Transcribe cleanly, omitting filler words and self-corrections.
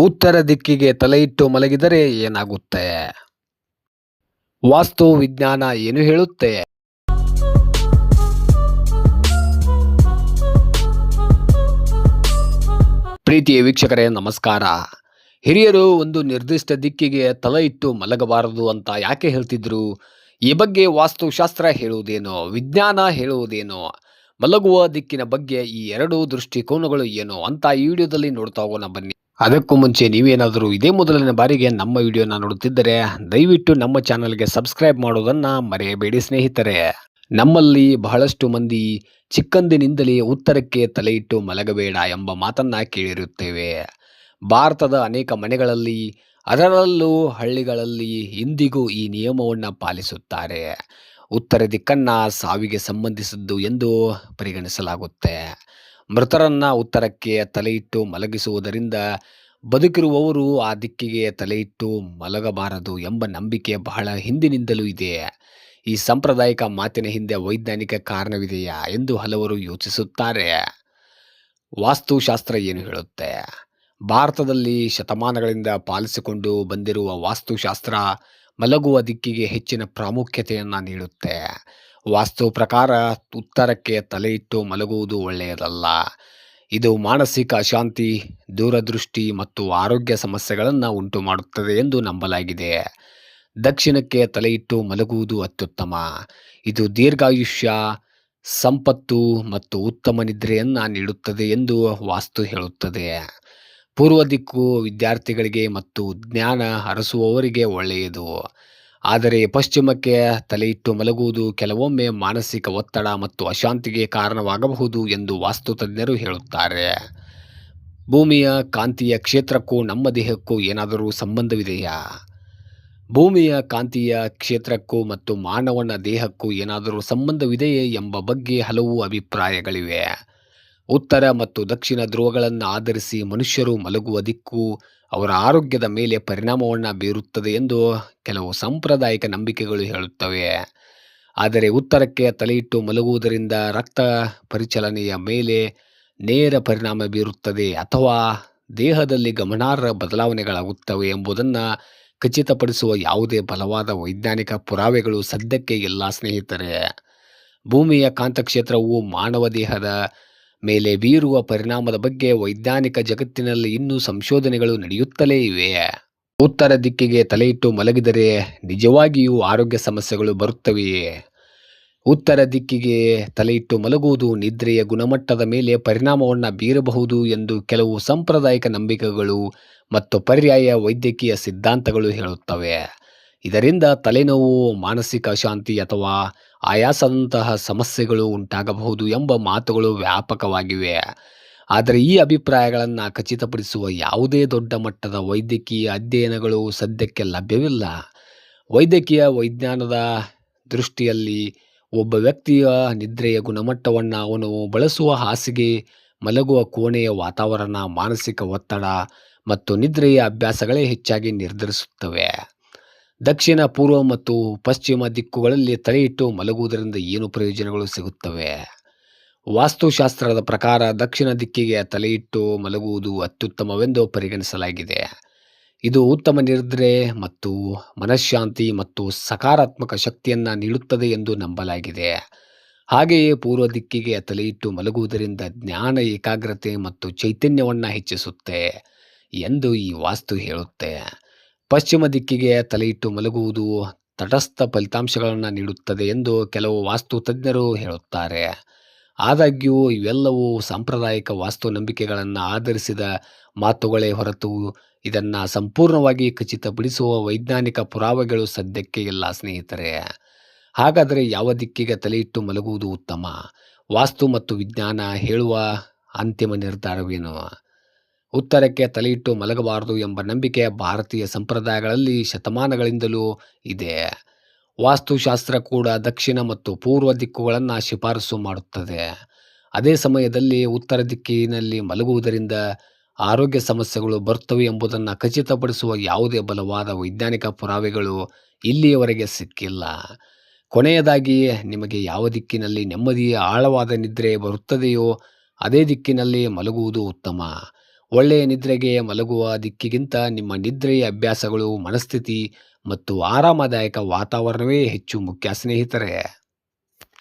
ಉತ್ತರ ದಿಕ್ಕಿಗೆ ತಲೆಯಿಟ್ಟು ಮಲಗಿದರೆ ಏನಾಗುತ್ತೆ? ವಾಸ್ತು ವಿಜ್ಞಾನ ಏನು ಹೇಳುತ್ತೆ? ಪ್ರೀತಿಯ ವೀಕ್ಷಕರೇ ನಮಸ್ಕಾರ. ಹಿರಿಯರು ಒಂದು ನಿರ್ದಿಷ್ಟ ದಿಕ್ಕಿಗೆ ತಲೆ ಇಟ್ಟು ಮಲಗಬಾರದು ಅಂತ ಯಾಕೆ ಹೇಳ್ತಿದ್ರು? ಈ ಬಗ್ಗೆ ವಾಸ್ತುಶಾಸ್ತ್ರ ಹೇಳುವುದೇನು? ವಿಜ್ಞಾನ ಹೇಳುವುದೇನು? ಮಲಗುವ ದಿಕ್ಕಿನ ಬಗ್ಗೆ ಈ ಎರಡು ದೃಷ್ಟಿಕೋನಗಳು ಏನು ಅಂತ ಈ ವಿಡಿಯೋದಲ್ಲಿ ನೋಡ್ತಾ ಹೋಗೋಣ ಬನ್ನಿ. ಅದಕ್ಕೂ ಮುಂಚೆ ನೀವೇನಾದರೂ ಇದೇ ಮೊದಲನೇ ಬಾರಿಗೆ ನಮ್ಮ ವಿಡಿಯೋನ ನೋಡುತ್ತಿದ್ದರೆ ದಯವಿಟ್ಟು ನಮ್ಮ ಚಾನಲ್ಗೆ ಸಬ್ಸ್ಕ್ರೈಬ್ ಮಾಡೋದನ್ನು ಮರೆಯಬೇಡಿ ಸ್ನೇಹಿತರೆ. ನಮ್ಮಲ್ಲಿ ಬಹಳಷ್ಟು ಮಂದಿ ಚಿಕ್ಕಂದಿನಿಂದಲೇ ಉತ್ತರಕ್ಕೆ ತಲೆಯಿಟ್ಟು ಮಲಗಬೇಡ ಎಂಬ ಮಾತನ್ನ ಕೇಳಿರುತ್ತೇವೆ. ಭಾರತದ ಅನೇಕ ಮನೆಗಳಲ್ಲಿ, ಅದರಲ್ಲೂ ಹಳ್ಳಿಗಳಲ್ಲಿ ಇಂದಿಗೂ ಈ ನಿಯಮವನ್ನು ಪಾಲಿಸುತ್ತಾರೆ. ಉತ್ತರ ದಿಕ್ಕನ್ನ ಸಾವಿಗೆ ಸಂಬಂಧಿಸಿದ್ದು ಎಂದು ಪರಿಗಣಿಸಲಾಗುತ್ತೆ. ಮೃತರನ್ನ ಉತ್ತರಕ್ಕೆ ತಲೆಯಿಟ್ಟು ಮಲಗಿಸುವುದರಿಂದ ಬದುಕಿರುವವರು ಆ ದಿಕ್ಕಿಗೆ ತಲೆಯಿಟ್ಟು ಮಲಗಬಾರದು ಎಂಬ ನಂಬಿಕೆ ಬಹಳ ಹಿಂದಿನಿಂದಲೂ ಇದೆ. ಈ ಸಾಂಪ್ರದಾಯಿಕ ಮಾತಿನ ಹಿಂದೆ ವೈಜ್ಞಾನಿಕ ಕಾರಣವಿದೆಯಾ ಎಂದು ಹಲವರು ಯೋಚಿಸುತ್ತಾರೆ. ವಾಸ್ತುಶಾಸ್ತ್ರ ಏನು ಹೇಳುತ್ತೆ? ಭಾರತದಲ್ಲಿ ಶತಮಾನಗಳಿಂದ ಪಾಲಿಸಿಕೊಂಡು ಬಂದಿರುವ ವಾಸ್ತುಶಾಸ್ತ್ರ ಮಲಗುವ ದಿಕ್ಕಿಗೆ ಹೆಚ್ಚಿನ ಪ್ರಾಮುಖ್ಯತೆಯನ್ನು ನೀಡುತ್ತೆ. ವಾಸ್ತು ಪ್ರಕಾರ ಉತ್ತರಕ್ಕೆ ತಲೆಯಿಟ್ಟು ಮಲಗುವುದು ಒಳ್ಳೆಯದಲ್ಲ. ಇದು ಮಾನಸಿಕ ಅಶಾಂತಿ, ದೂರದೃಷ್ಟಿ ಮತ್ತು ಆರೋಗ್ಯ ಸಮಸ್ಯೆಗಳನ್ನು ಉಂಟು ಮಾಡುತ್ತದೆ ಎಂದು ನಂಬಲಾಗಿದೆ. ದಕ್ಷಿಣಕ್ಕೆ ತಲೆಯಿಟ್ಟು ಮಲಗುವುದು ಅತ್ಯುತ್ತಮ. ಇದು ದೀರ್ಘಾಯುಷ್ಯ, ಸಂಪತ್ತು ಮತ್ತು ಉತ್ತಮ ನಿದ್ರೆಯನ್ನು ನೀಡುತ್ತದೆ ಎಂದು ವಾಸ್ತು ಹೇಳುತ್ತದೆ. ಪೂರ್ವ ದಿಕ್ಕು ವಿದ್ಯಾರ್ಥಿಗಳಿಗೆ ಮತ್ತು ಜ್ಞಾನ ಹರಸುವವರಿಗೆ ಒಳ್ಳೆಯದು. ಆದರೆ ಪಶ್ಚಿಮಕ್ಕೆ ತಲೆಯಿಟ್ಟು ಮಲಗುವುದು ಕೆಲವೊಮ್ಮೆ ಮಾನಸಿಕ ಒತ್ತಡ ಮತ್ತು ಅಶಾಂತಿಗೆ ಕಾರಣವಾಗಬಹುದು ಎಂದು ವಾಸ್ತು ತಜ್ಞರು ಹೇಳುತ್ತಾರೆ. ಭೂಮಿಯ ಕಾಂತೀಯ ಕ್ಷೇತ್ರಕ್ಕೂ ನಮ್ಮ ದೇಹಕ್ಕೂ ಏನಾದರೂ ಸಂಬಂಧವಿದೆಯಾ? ಭೂಮಿಯ ಕಾಂತೀಯ ಕ್ಷೇತ್ರಕ್ಕೂ ಮತ್ತು ಮಾನವನ ದೇಹಕ್ಕೂ ಏನಾದರೂ ಸಂಬಂಧವಿದೆಯೇ ಎಂಬ ಬಗ್ಗೆ ಹಲವು ಅಭಿಪ್ರಾಯಗಳಿವೆ. ಉತ್ತರ ಮತ್ತು ದಕ್ಷಿಣ ಧ್ರುವಗಳನ್ನು ಆಧರಿಸಿ ಮನುಷ್ಯರು ಮಲಗುವ ದಿಕ್ಕು ಅವರ ಆರೋಗ್ಯದ ಮೇಲೆ ಪರಿಣಾಮವನ್ನು ಬೀರುತ್ತದೆ ಎಂದು ಕೆಲವು ಸಾಂಪ್ರದಾಯಿಕ ನಂಬಿಕೆಗಳು ಹೇಳುತ್ತವೆ. ಆದರೆ ಉತ್ತರಕ್ಕೆ ತಲೆಯಿಟ್ಟು ಮಲಗುವುದರಿಂದ ರಕ್ತ ಪರಿಚಲನೆಯ ಮೇಲೆ ನೇರ ಪರಿಣಾಮ ಬೀರುತ್ತದೆ ಅಥವಾ ದೇಹದಲ್ಲಿ ಗಮನಾರ್ಹ ಬದಲಾವಣೆಗಳಾಗುತ್ತವೆ ಎಂಬುದನ್ನು ಖಚಿತಪಡಿಸುವ ಯಾವುದೇ ಬಲವಾದ ವೈಜ್ಞಾನಿಕ ಪುರಾವೆಗಳು ಸದ್ಯಕ್ಕೆ ಇಲ್ಲ ಸ್ನೇಹಿತರೆ. ಭೂಮಿಯ ಕಾಂತಕ್ಷೇತ್ರವು ಮಾನವ ದೇಹದ ಮೇಲೆ ಬೀರುವ ಪರಿಣಾಮದ ಬಗ್ಗೆ ವೈಜ್ಞಾನಿಕ ಜಗತ್ತಿನಲ್ಲಿ ಇನ್ನೂ ಸಂಶೋಧನೆಗಳು ನಡೆಯುತ್ತಲೇ ಇವೆ. ಉತ್ತರ ದಿಕ್ಕಿಗೆ ತಲೆಯಿಟ್ಟು ಮಲಗಿದರೆ ನಿಜವಾಗಿಯೂ ಆರೋಗ್ಯ ಸಮಸ್ಯೆಗಳು ಬರುತ್ತವೆಯೇ? ಉತ್ತರ ದಿಕ್ಕಿಗೆ ತಲೆಯಿಟ್ಟು ಮಲಗುವುದು ನಿದ್ರೆಯ ಗುಣಮಟ್ಟದ ಮೇಲೆ ಪರಿಣಾಮವನ್ನು ಬೀರಬಹುದು ಎಂದು ಕೆಲವು ಸಾಂಪ್ರದಾಯಿಕ ನಂಬಿಕೆಗಳು ಮತ್ತು ಪರ್ಯಾಯ ವೈದ್ಯಕೀಯ ಸಿದ್ಧಾಂತಗಳು ಹೇಳುತ್ತವೆ. ಇದರಿಂದ ತಲೆನೋವು, ಮಾನಸಿಕ ಅಶಾಂತಿ ಅಥವಾ ಆಯಾಸದಂತಹ ಸಮಸ್ಯೆಗಳು ಉಂಟಾಗಬಹುದು ಎಂಬ ಮಾತುಗಳು ವ್ಯಾಪಕವಾಗಿವೆ. ಆದರೆ ಈ ಅಭಿಪ್ರಾಯಗಳನ್ನು ಖಚಿತಪಡಿಸುವ ಯಾವುದೇ ದೊಡ್ಡ ಮಟ್ಟದ ವೈದ್ಯಕೀಯ ಅಧ್ಯಯನಗಳು ಸದ್ಯಕ್ಕೆ ಲಭ್ಯವಿಲ್ಲ. ವೈದ್ಯಕೀಯ ವಿಜ್ಞಾನದ ದೃಷ್ಟಿಯಲ್ಲಿ ಒಬ್ಬ ವ್ಯಕ್ತಿಯ ನಿದ್ರೆಯ ಗುಣಮಟ್ಟವನ್ನು ಅವನು ಬಳಸುವ ಹಾಸಿಗೆ, ಮಲಗುವ ಕೋಣೆಯ ವಾತಾವರಣ, ಮಾನಸಿಕ ಒತ್ತಡ ಮತ್ತು ನಿದ್ರೆಯ ಅಭ್ಯಾಸಗಳೇ ಹೆಚ್ಚಾಗಿ ನಿರ್ಧರಿಸುತ್ತವೆ. ದಕ್ಷಿಣ, ಪೂರ್ವ ಮತ್ತು ಪಶ್ಚಿಮ ದಿಕ್ಕುಗಳಲ್ಲಿ ತಲೆಯಿಟ್ಟು ಮಲಗುವುದರಿಂದ ಏನು ಪ್ರಯೋಜನಗಳು ಸಿಗುತ್ತವೆ? ವಾಸ್ತುಶಾಸ್ತ್ರದ ಪ್ರಕಾರ ದಕ್ಷಿಣ ದಿಕ್ಕಿಗೆ ತಲೆಯಿಟ್ಟು ಮಲಗುವುದು ಅತ್ಯುತ್ತಮವೆಂದು ಪರಿಗಣಿಸಲಾಗಿದೆ. ಇದು ಉತ್ತಮ ನಿದ್ರೆ ಮತ್ತು ಮನಃಶಾಂತಿ ಮತ್ತು ಸಕಾರಾತ್ಮಕ ಶಕ್ತಿಯನ್ನು ನೀಡುತ್ತದೆ ಎಂದು ನಂಬಲಾಗಿದೆ. ಹಾಗೆಯೇ ಪೂರ್ವ ದಿಕ್ಕಿಗೆ ತಲೆಯಿಟ್ಟು ಮಲಗುವುದರಿಂದ ಜ್ಞಾನ, ಏಕಾಗ್ರತೆ ಮತ್ತು ಚೈತನ್ಯವನ್ನು ಹೆಚ್ಚಿಸುತ್ತೆ ಎಂದು ಈ ವಾಸ್ತು ಹೇಳುತ್ತೆ. ಪಶ್ಚಿಮ ದಿಕ್ಕಿಗೆ ತಲೆಯಿಟ್ಟು ಮಲಗುವುದು ತಟಸ್ಥ ಫಲಿತಾಂಶಗಳನ್ನು ನೀಡುತ್ತದೆ ಎಂದು ಕೆಲವು ವಾಸ್ತು ತಜ್ಞರು ಹೇಳುತ್ತಾರೆ. ಆದಾಗ್ಯೂ ಇವೆಲ್ಲವೂ ಸಾಂಪ್ರದಾಯಿಕ ವಾಸ್ತು ನಂಬಿಕೆಗಳನ್ನು ಆಧರಿಸಿದ ಮಾತುಗಳೇ ಹೊರತು ಇದನ್ನು ಸಂಪೂರ್ಣವಾಗಿ ಖಚಿತಪಡಿಸುವ ವೈಜ್ಞಾನಿಕ ಪುರಾವೆಗಳು ಸದ್ಯಕ್ಕೆ ಇಲ್ಲ ಸ್ನೇಹಿತರೆ. ಹಾಗಾದರೆ ಯಾವ ದಿಕ್ಕಿಗೆ ತಲೆಯಿಟ್ಟು ಮಲಗುವುದು ಉತ್ತಮ? ವಾಸ್ತು ಮತ್ತು ವಿಜ್ಞಾನ ಹೇಳುವ ಅಂತಿಮ ನಿರ್ಧಾರವೇನು? ಉತ್ತರಕ್ಕೆ ತಲೆಯಿಟ್ಟು ಮಲಗಬಾರದು ಎಂಬ ನಂಬಿಕೆ ಭಾರತೀಯ ಸಂಪ್ರದಾಯಗಳಲ್ಲಿ ಶತಮಾನಗಳಿಂದಲೂ ಇದೆ. ವಾಸ್ತುಶಾಸ್ತ್ರ ಕೂಡ ದಕ್ಷಿಣ ಮತ್ತು ಪೂರ್ವ ದಿಕ್ಕುಗಳನ್ನು ಶಿಫಾರಸು ಮಾಡುತ್ತದೆ. ಅದೇ ಸಮಯದಲ್ಲಿ ಉತ್ತರ ದಿಕ್ಕಿನಲ್ಲಿ ಮಲಗುವುದರಿಂದ ಆರೋಗ್ಯ ಸಮಸ್ಯೆಗಳು ಬರುತ್ತವೆ ಎಂಬುದನ್ನು ಖಚಿತಪಡಿಸುವ ಯಾವುದೇ ಬಲವಾದ ವೈಜ್ಞಾನಿಕ ಪುರಾವೆಗಳು ಇಲ್ಲಿಯವರೆಗೆ ಸಿಕ್ಕಿಲ್ಲ. ಕೊನೆಯದಾಗಿ, ನಿಮಗೆ ಯಾವ ದಿಕ್ಕಿನಲ್ಲಿ ನೆಮ್ಮದಿಯ ಆಳವಾದ ನಿದ್ರೆ ಬರುತ್ತದೆಯೋ ಅದೇ ದಿಕ್ಕಿನಲ್ಲಿ ಮಲಗುವುದು ಉತ್ತಮ. ಒಳ್ಳೆಯ ನಿದ್ರೆಗೆ ಮಲಗುವ ದಿಕ್ಕಿಗಿಂತ ನಿಮ್ಮ ನಿದ್ರೆಯ ಅಭ್ಯಾಸಗಳು, ಮನಸ್ಥಿತಿ ಮತ್ತು ಆರಾಮದಾಯಕ ವಾತಾವರಣವೇ ಹೆಚ್ಚು ಮುಖ್ಯ ಸ್ನೇಹಿತರೆ.